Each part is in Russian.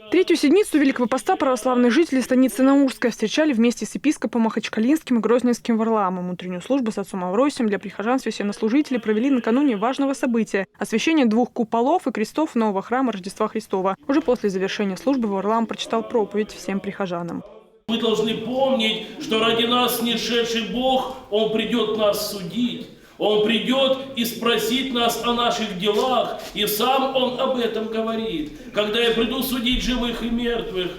Третью седмицу Великого Поста православные жители станицы Наурской встречали вместе с епископом Махачкалинским и Грозненским Варламом. Утреннюю службу с отцом Авросием для прихожан священнослужители провели накануне важного события – освящение 2 куполов и крестов нового храма Рождества Христова. Уже после завершения службы Варлам прочитал проповедь всем прихожанам. Мы должны помнить, что ради нас снишедший Бог, Он придет нас судить. Он придет и спросит нас о наших делах, и сам Он об этом говорит. Когда я приду судить живых и мертвых,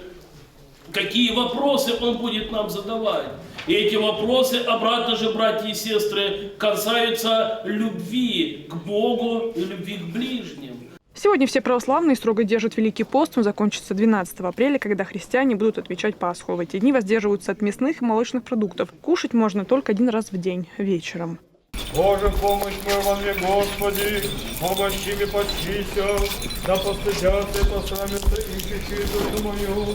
какие вопросы Он будет нам задавать? И эти вопросы, обратно же, братья и сестры, касаются любви к Богу и любви к ближним. Сегодня все православные строго держат Великий пост. Он закончится 12 апреля, когда христиане будут отмечать Пасху. В эти дни воздерживаются от мясных и молочных продуктов. Кушать можно только 1 раз в день, вечером. Боже, помощь мою во мне, Господи, помощи мне почися, да постыдятся и посрамятся ищущие душу мою,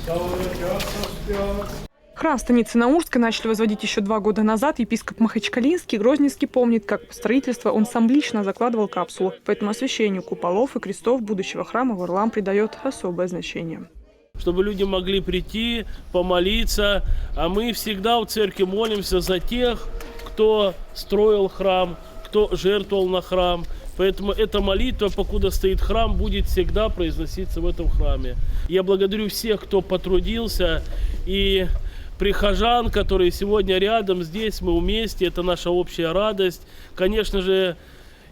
да возвратятся спят. Храм станицы Наурской начали возводить еще 2 года назад. Епископ Махачкалинский и Грозненский помнит, как по строительству он сам лично закладывал капсулу. Поэтому освящению куполов и крестов будущего храма Варлам придает особое значение. Чтобы люди могли прийти, помолиться, а мы всегда в церкви молимся за тех, кто строил храм, кто жертвовал на храм. Поэтому эта молитва, покуда стоит храм, будет всегда произноситься в этом храме. Я благодарю всех, кто потрудился, и прихожан, которые сегодня рядом, здесь мы вместе, это наша общая радость. Конечно же,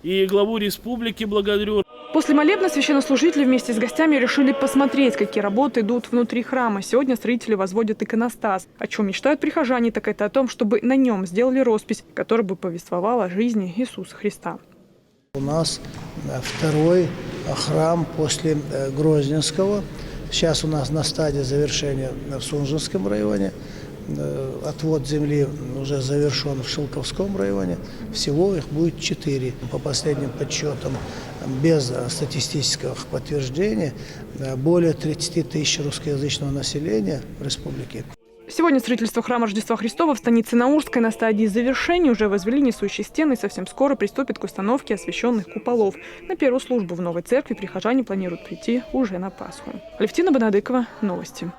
и главу республики благодарю. После молебна священнослужители вместе с гостями решили посмотреть, какие работы идут внутри храма. Сегодня строители возводят иконостас. О чем мечтают прихожане, так это о том, чтобы на нем сделали роспись, которая бы повествовала о жизни Иисуса Христа. У нас 2-й храм после Грозненского. Сейчас у нас на стадии завершения в Сунжинском районе. Отвод земли уже завершен в Шелковском районе. Всего их будет 4. По последним подсчетам, без статистических подтверждений, более 30 тысяч русскоязычного населения в республике. Сегодня строительство храма Рождества Христова в станице Наурской на стадии завершения. Уже возвели несущие стены и совсем скоро приступят к установке освященных куполов. На первую службу в новой церкви прихожане планируют прийти уже на Пасху. Алевтина Бонадыкова, новости.